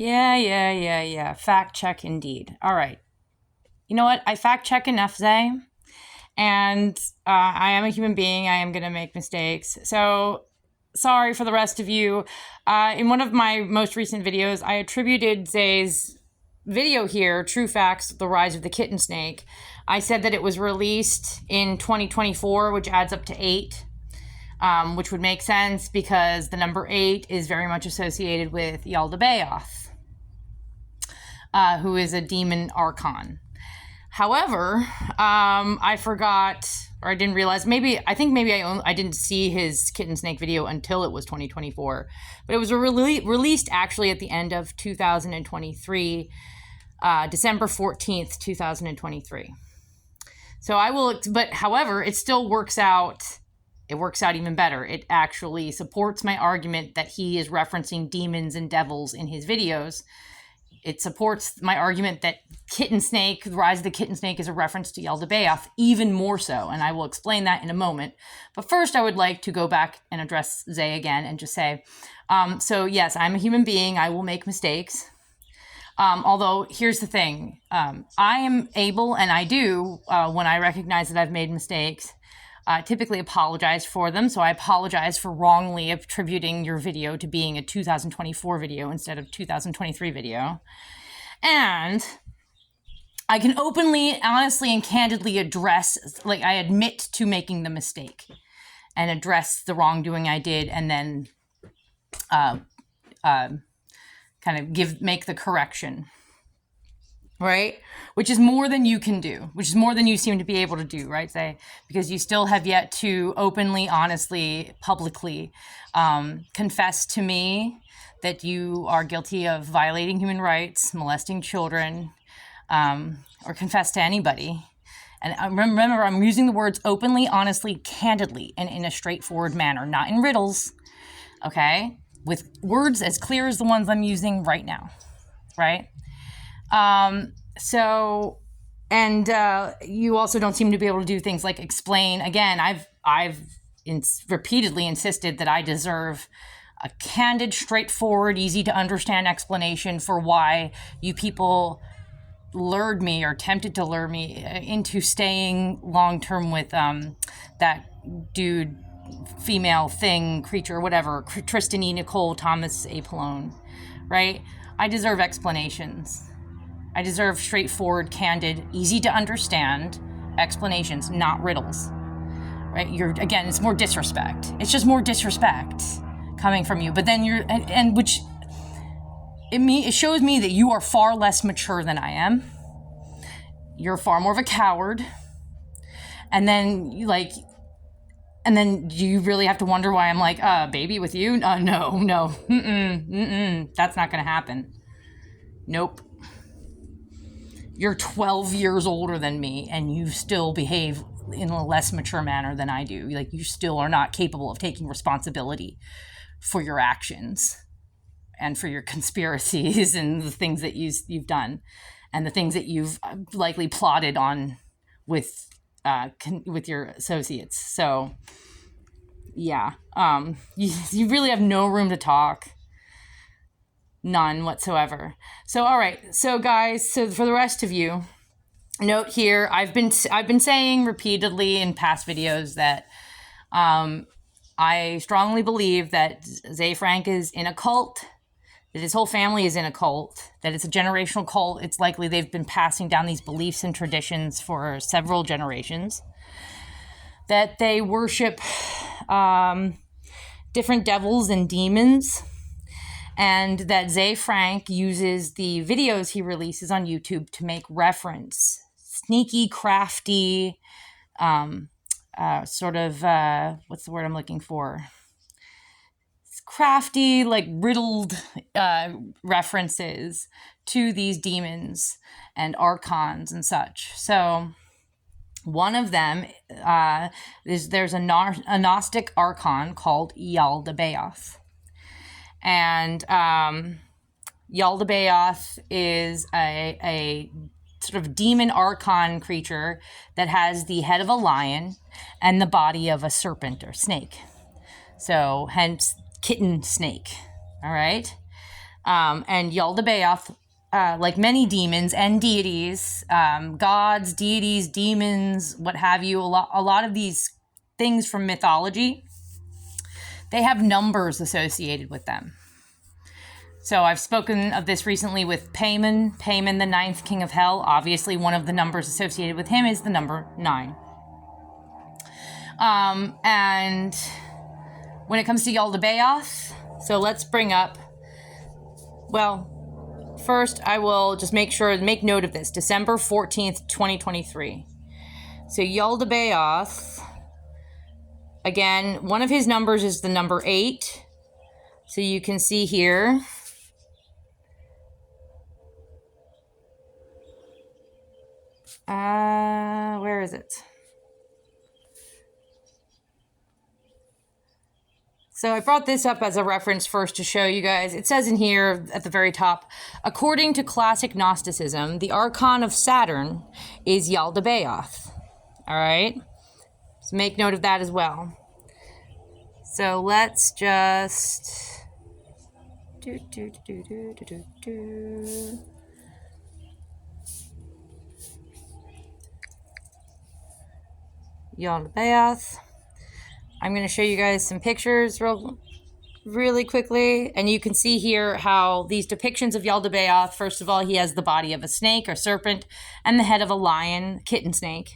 Yeah. Fact check indeed. All right. You know what? I fact check enough, Zay. And I am a human being. I am going to make mistakes. So sorry for the rest of you. In one of my most recent videos, I attributed Zay's video here, True Facts, The Rise of the Kitten Snake. I said that it was released in 2024, which adds up to 8. Which would make sense because the number 8 is very much associated with Yaldabaoth, who is a demon archon. However, I forgot, or I didn't realize, I didn't see his kitten snake video until it was 2024, but it was released actually at the end of 2023, December 14th, 2023. So however, it still works out. It works out even better. It actually supports my argument that he is referencing demons and devils in his videos. It supports my argument that Kitten Snake, The Rise of the Kitten Snake, is a reference to Yaldabaoth, even more so, and I will explain that in a moment. But first, I would like to go back and address Zay again and just say, so yes, I'm a human being. I will make mistakes. Although, here's the thing. I am able, and I do, when I recognize that I've made mistakes, typically apologize for them. So I apologize for wrongly attributing your video to being a 2024 video instead of 2023 video. And I can openly, honestly, and candidly address, I admit to making the mistake and address the wrongdoing I did, and then make the correction. Right? Which is more than you can do, which is more than you seem to be able to do, right, Zay? Because you still have yet to openly, honestly, publicly confess to me that you are guilty of violating human rights, molesting children, or confess to anybody. And remember, I'm using the words openly, honestly, candidly, and in a straightforward manner, not in riddles, okay? With words as clear as the ones I'm using right now, right? You also don't seem to be able to do things like explain. Again, I've repeatedly insisted that I deserve a candid, straightforward, easy to understand explanation for why you people lured me or attempted to lure me into staying long-term with, that dude, female thing, creature, whatever, Tristan E. Nicole Thomas A. Pallone, right? I deserve explanations. I deserve straightforward, candid, easy to understand explanations, not riddles, right? Again, it's more disrespect. It's just more disrespect coming from you. But then it shows me that you are far less mature than I am. You're far more of a coward. And then do you really have to wonder why I'm like, baby with you? No. That's not going to happen. Nope. You're 12 years older than me, and you still behave in a less mature manner than I do. You still are not capable of taking responsibility for your actions and for your conspiracies and the things that you've done and the things that you've likely plotted on with your associates. So, yeah, you really have no room to talk. None whatsoever. So, all right. So, guys, for the rest of you, note here, I've been saying repeatedly in past videos that I strongly believe that Zay Frank is in a cult, that his whole family is in a cult, that it's a generational cult. It's likely they've been passing down these beliefs and traditions for several generations, that they worship different devils and demons, and that Zay Frank uses the videos he releases on YouTube to make reference. Sneaky, crafty, what's the word I'm looking for? It's crafty, riddled references to these demons and archons and such. So one of them there's a Gnostic archon called Yaldabaoth. And Yaldabaoth is a sort of demon archon creature that has the head of a lion and the body of a serpent or snake. So hence kitten snake. All right. And Yaldabaoth, like many demons and deities, gods, deities, demons, what have you, a lot of these things from mythology, they have numbers associated with them. So I've spoken of this recently with Paimon, the ninth king of hell. Obviously, one of the numbers associated with him is the number 9. And when it comes to Yaldabaoth, so let's bring up, well, first I will just make note of this, December 14th, 2023. So Yaldabaoth, again, one of his numbers is the number 8. So you can see here, where is it? So I brought this up as a reference first to show you guys. It says in here at the very top, according to classic Gnosticism, the archon of Saturn is Yaldabaoth. All right? So make note of that as well. So let's just... Yaldabaoth. I'm going to show you guys some pictures really quickly. And you can see here how these depictions of Yaldabaoth, first of all, he has the body of a snake or serpent and the head of a lion, kitten snake.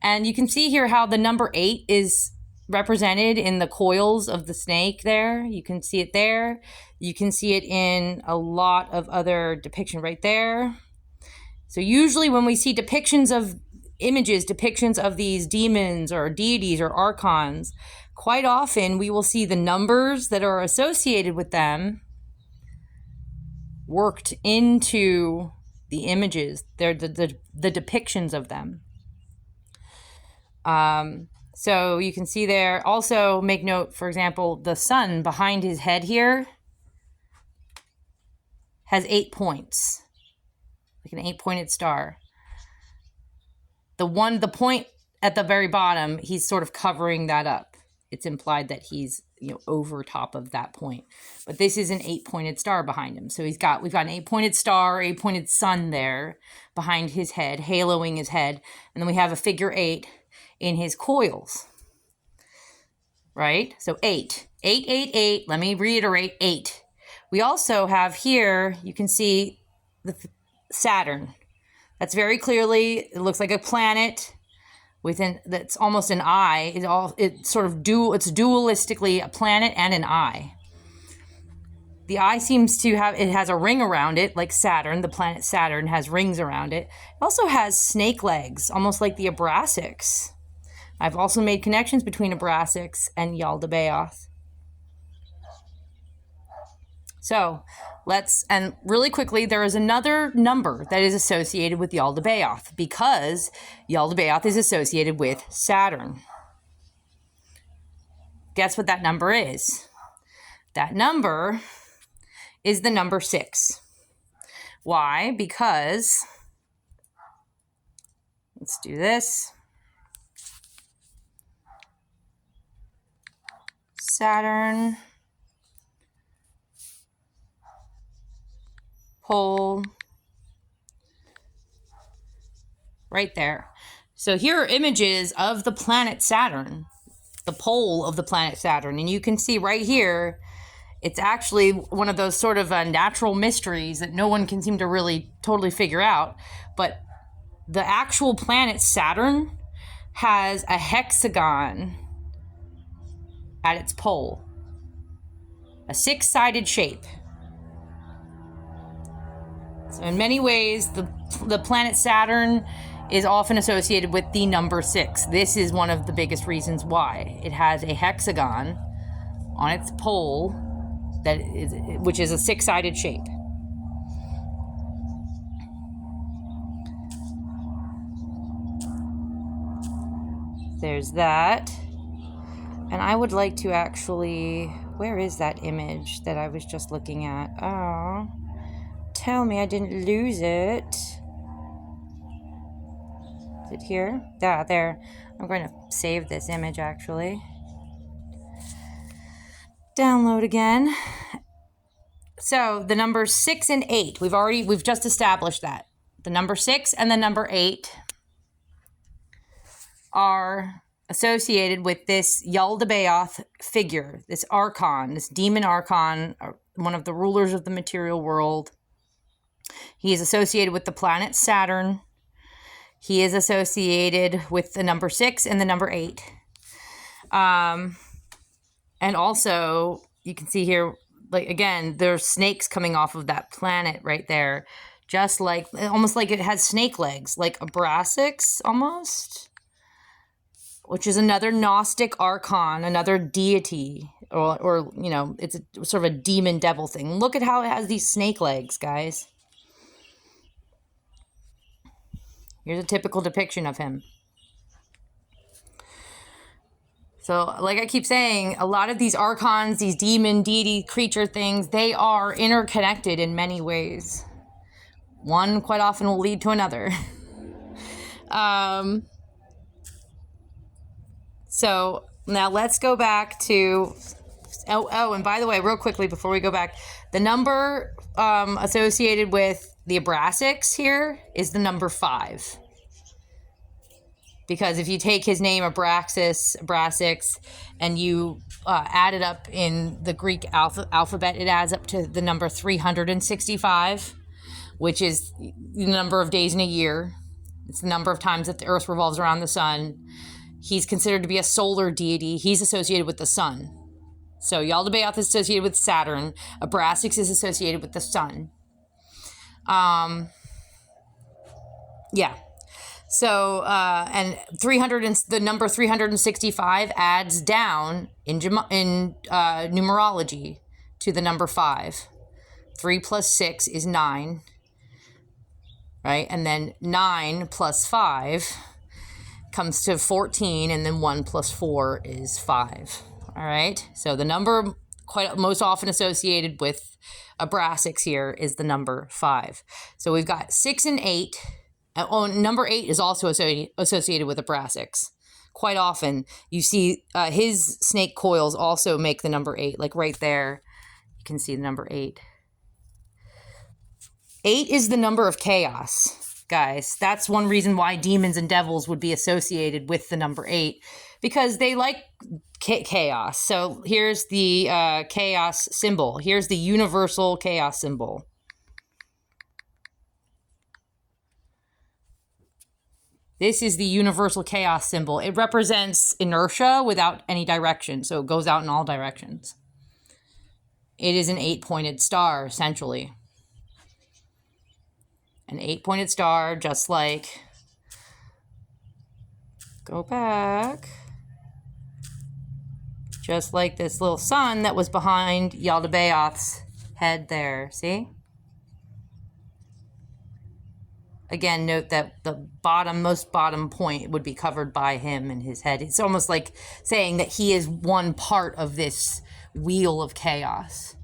And you can see here how the number 8 is represented in the coils of the snake there. You can see it there. You can see it in a lot of other depiction right there. So usually when we see depictions of these demons or deities or archons, quite often we will see the numbers that are associated with them worked into the images. They're the depictions of them. So you can see there. Also make note, for example, the sun behind his head here has 8 points, like an 8-pointed star. The point at the very bottom, he's sort of covering that up. It's implied that he's, over top of that point. But this is an 8-pointed star behind him. So we've got an 8-pointed star, 8-pointed sun there behind his head, haloing his head. And then we have a figure 8 in his coils. Right? So 8. 8, 8, 8. Let me reiterate, 8. We also have here, you can see the Saturn. That's very clearly, it looks like a planet that's almost an eye. It's dualistically a planet and an eye. The eye seems to it has a ring around it, like Saturn. The planet Saturn has rings around it. It also has snake legs, almost like the Abrasax. I've also made connections between Abrasax and Yaldabaoth. So and really quickly, there is another number that is associated with Yaldabaoth because Yaldabaoth is associated with Saturn. Guess what that number is? That number is the number 6. Why? Because, let's do this. Saturn, pole, right there. So here are images of the planet Saturn, the pole of the planet Saturn. And you can see right here, it's actually one of those sort of natural mysteries that no one can seem to really totally figure out. But the actual planet Saturn has a hexagon at its pole, a 6-sided shape. So in many ways, the planet Saturn is often associated with the number 6. This is one of the biggest reasons why. It has a hexagon on its pole which is a 6-sided shape. There's that. And I would like to actually, where is that image that I was just looking at? Oh, tell me I didn't lose it. Is it here? Yeah, there. I'm going to save this image actually. Download again. So the numbers 6 and 8, we've just established that. The number 6 and the number 8 are associated with this Yaldabaoth figure, this archon, this demon archon, one of the rulers of the material world. He is associated with the planet Saturn. He is associated with the number 6 and the number 8. And also, you can see here, like, again, there's snakes coming off of that planet right there. Just like, almost like it has snake legs, like Abraxas almost, which is another Gnostic archon, another deity, or you know, it's sort of a demon devil thing. Look at how it has these snake legs, guys. Here's a typical depiction of him. So, like I keep saying, a lot of these archons, these demon, deity, creature things, they are interconnected in many ways. One quite often will lead to another. So now let's go back to, and by the way, real quickly before we go back, the number associated with the Abraxas here is the number 5. Because if you take his name, Abraxas, and you add it up in the Greek alphabet, it adds up to the number 365, which is the number of days in a year. It's the number of times that the Earth revolves around the sun. He's considered to be a solar deity. He's associated with the sun. So Yaldabaoth is associated with Saturn. Abraxas is associated with the sun. Yeah. So, and the number 365 adds down in numerology to the number 5. 3 plus 6 is 9, right? And then 9 plus 5 comes to 14, and then 1 plus 4 is 5. All right? So the number most often associated with Abraxas here is the number 5. So we've got 6 and 8. Number 8 is also associated with Abraxas. Quite often, you see his snake coils also make the number 8. Like right there, you can see the number 8. 8 is the number of chaos, guys. That's one reason why demons and devils would be associated with the number 8, because they like chaos. So here's the chaos symbol. Here's the universal chaos symbol. This is the universal chaos symbol. It represents inertia without any direction, so it goes out in all directions. It is an 8-pointed star, essentially. An 8-pointed star, just like... Go back. Just like this little sun that was behind Yaldabaoth's head there. See? Again, note that the most bottom point would be covered by him and his head. It's almost like saying that he is one part of this wheel of chaos.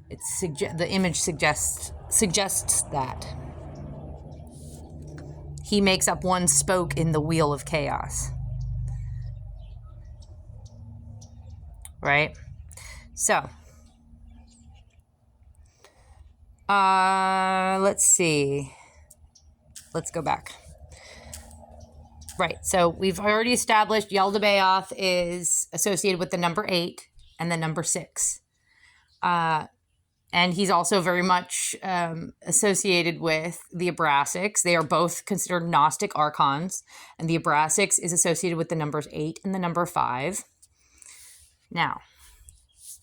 The image suggests that. He makes up one spoke in the wheel of chaos. Right? So, let's see. Let's go back. Right, so we've already established Yaldabaoth is associated with the number 8 and the number 6. And he's also very much associated with the Abraxas. They are both considered Gnostic archons, and the Abraxas is associated with the numbers 8 and the number 5. Now,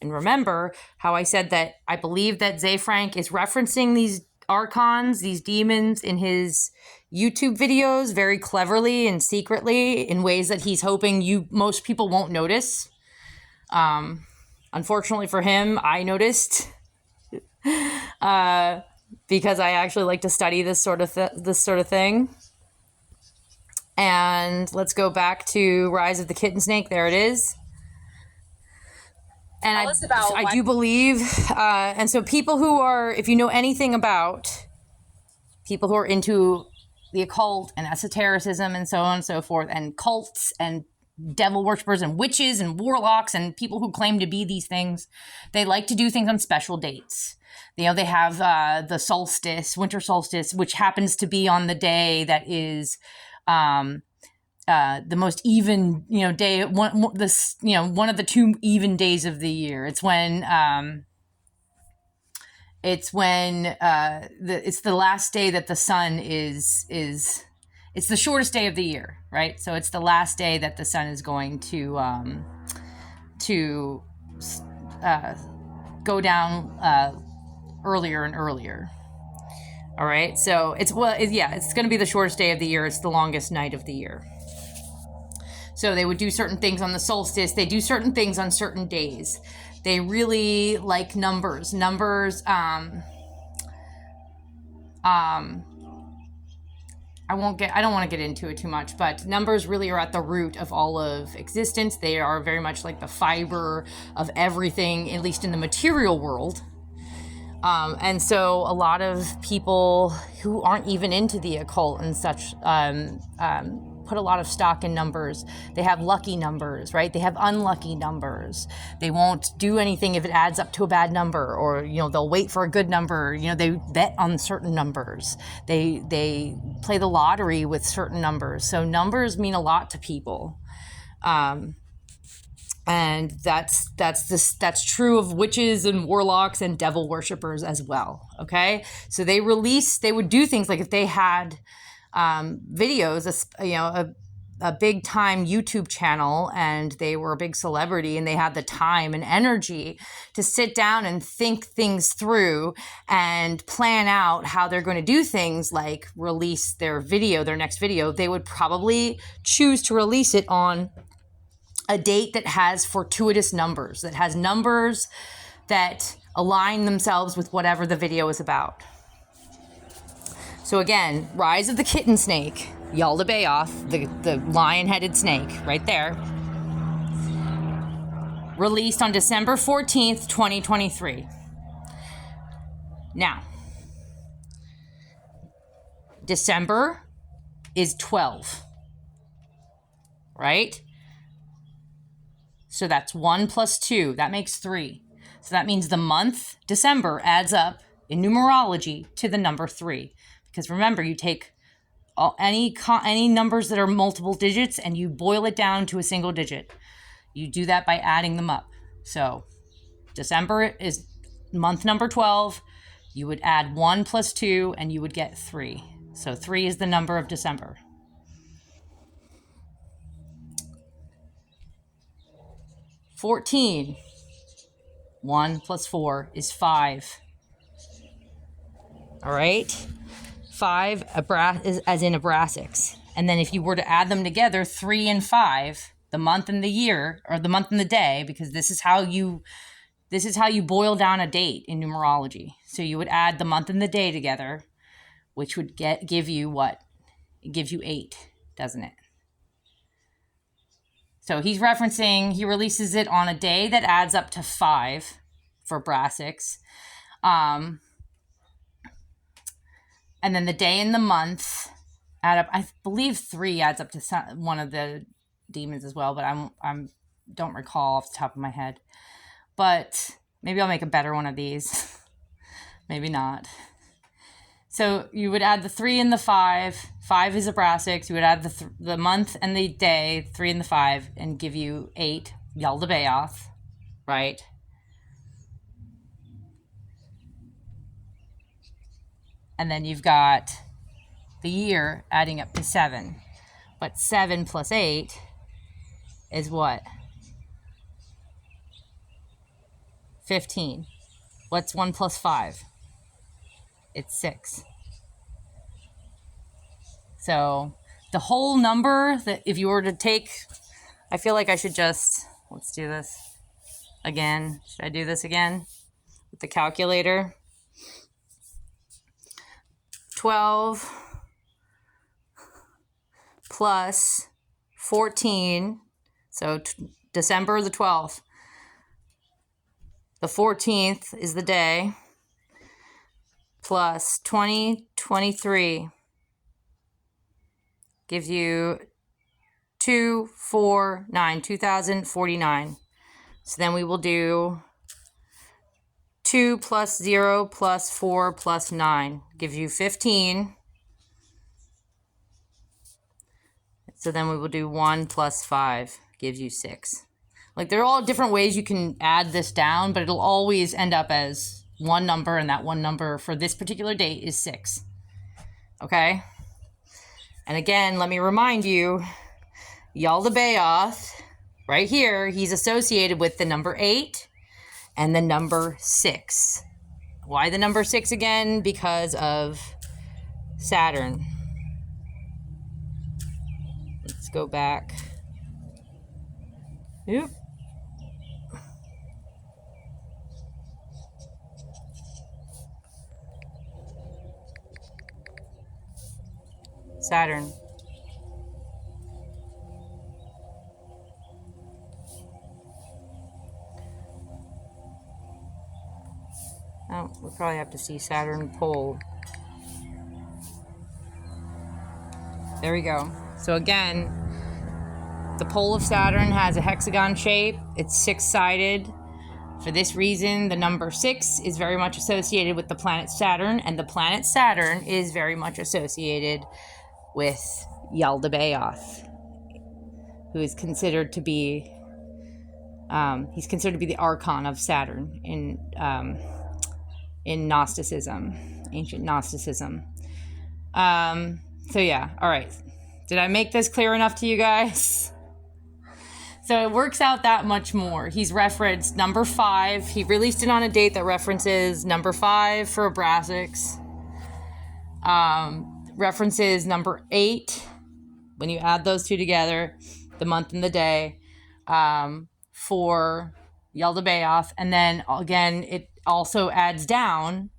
and remember how I said that I believe that Ze Frank is referencing these archons, these demons, in his YouTube videos very cleverly and secretly in ways that he's hoping most people won't notice. Unfortunately for him, I noticed because I actually like to study this sort of thing. And let's go back to Rise of the Kitten Snake. There it is. And I do believe, and so people who are, if you know anything about people who are into the occult and esotericism and so on and so forth, and cults and devil worshippers and witches and warlocks and people who claim to be these things, they like to do things on special dates. You know, they have the solstice, winter solstice, which happens to be on the day that is the most even, day, one of the two even days of the year. It's when it's the last day that the sun is it's the shortest day of the year, right? So it's the last day that the sun is going to go down earlier and earlier. All right, so it's going to be the shortest day of the year. It's the longest night of the year. So they would do certain things on the solstice. They do certain things on certain days. They really like numbers. I don't want to get into it too much, but numbers really are at the root of all of existence. They are very much like the fiber of everything, at least in the material world. And so a lot of people who aren't even into the occult and such put a lot of stock in numbers. They have lucky numbers, right? They have unlucky numbers. They won't do anything if it adds up to a bad number, or, they'll wait for a good number. They bet on certain numbers. They play the lottery with certain numbers. So numbers mean a lot to people. And that's true of witches and warlocks and devil worshippers as well. Okay. So they would do things like if they had videos, a big time YouTube channel, and they were a big celebrity and they had the time and energy to sit down and think things through and plan out how they're going to do things, like release their next video, they would probably choose to release it on a date that has fortuitous numbers, that has numbers that align themselves with whatever the video is about. So again, Rise of the Kitten Snake, Yaldabaoth, the lion-headed snake, right there, released on December 14th, 2023. Now, December is 12, right? So that's 1 plus 2. That makes 3. So that means the month December adds up in numerology to the number 3. Because remember, you take any numbers that are multiple digits and you boil it down to a single digit. You do that by adding them up. So December is month number 12. You would add 1 plus 2 and you would get 3. So 3 is the number of December. $14. 1 plus 4 is 5. All right. 5 is as in Abraxas. And then if you were to add them together, 3 and 5, the month and the year, or the month and the day, because this is how you boil down a date in numerology. So you would add the month and the day together, which would give you what? It gives you 8, doesn't it? So he releases it on a day that adds up to 5 for Abraxas. And then the day and the month add up. I believe 3 adds up to one of the demons as well, but I don't recall off the top of my head. But maybe I'll make a better one of these. Maybe not. So you would add the 3 and the 5. 5 is Abraxas. You would add the month and the day, 3 and the 5, and give you 8, Yaldabaoth, right? And then you've got the year adding up to 7. But 7 plus 8 is what? 15. What's 1 plus 5? It's 6. So the whole number, that if you were to take, I feel like I should let's do this again. Should I do this again with the calculator? 12 plus 14, so December the 12th. The 14th is the day, plus 2023 gives you 2049. So then we will do 2 plus 0 plus 4 plus 9 gives you 15. So then we will do 1 plus 5 gives you 6. Like, there are all different ways you can add this down, but it'll always end up as one number, and that one number for this particular date is 6. Okay? And again, let me remind you, Yaldabaoth, right here, he's associated with the number 8 and the number 6. Why the number 6 again? Because of Saturn. Let's go back. Oop. Saturn. Oh, we'll probably have to see Saturn pole. There we go. So again, the pole of Saturn has a hexagon shape. It's 6-sided. For this reason, the number 6 is very much associated with the planet Saturn, and the planet Saturn is very much associated with Yaldabaoth, who is considered to be, he's considered to be the archon of Saturn in Gnosticism, ancient Gnosticism. So yeah, all right. Did I make this clear enough to you guys? So it works out that much more. He's referenced number 5. He released it on a date that references number 5 for Abraxas. References number 8. When you add those two together, the month and the day, for Yaldabaoth. And then again, it also adds down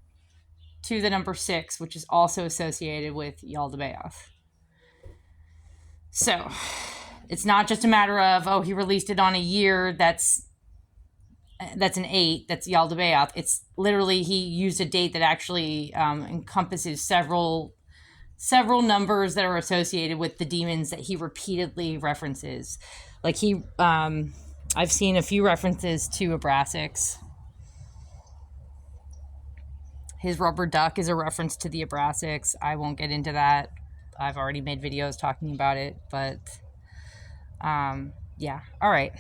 to the number 6, which is also associated with Yaldabaoth. So it's not just a matter of, oh, he released it on a year that's an 8, that's Yaldabaoth. It's literally, he used a date that actually encompasses several numbers that are associated with the demons that he repeatedly references. Like I've seen a few references to Abraxas. His rubber duck is a reference to the Abraxas. I won't get into that. I've already made videos talking about it, but yeah. All right.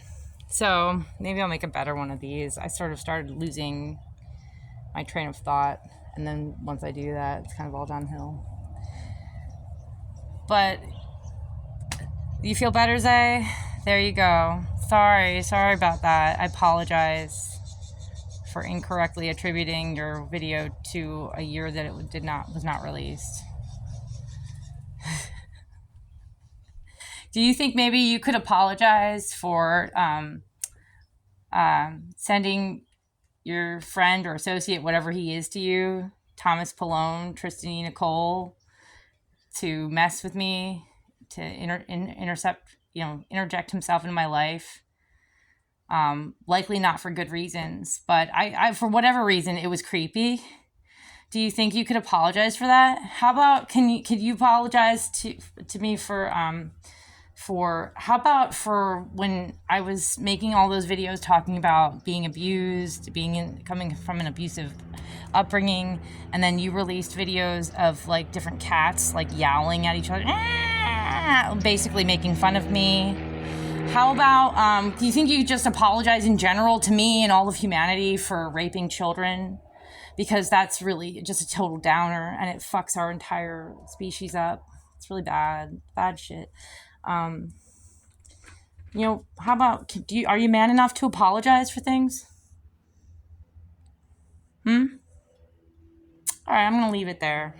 So maybe I'll make a better one of these. I sort of started losing my train of thought, and then once I do that, it's kind of all downhill. But you feel better, Zay? There you go. Sorry about that. I apologize for incorrectly attributing your video to a year that it was not released. Do you think maybe you could apologize for sending your friend or associate, whatever he is to you, Thomas Pallone, Tristan Nicole, to mess with me, to interject himself into my life? Likely not for good reasons, but I for whatever reason, it was creepy. Do you think you could apologize for that? How about, could you apologize to me for how about for when I was making all those videos talking about being abused, coming from an abusive upbringing, and then you released videos of like different cats like yowling at each other, basically making fun of me? How about, do you think you could just apologize in general to me and all of humanity for raping children? Because that's really just a total downer, and it fucks our entire species up. It's really bad shit. How about, are you man enough to apologize for things? All right, I'm going to leave it there.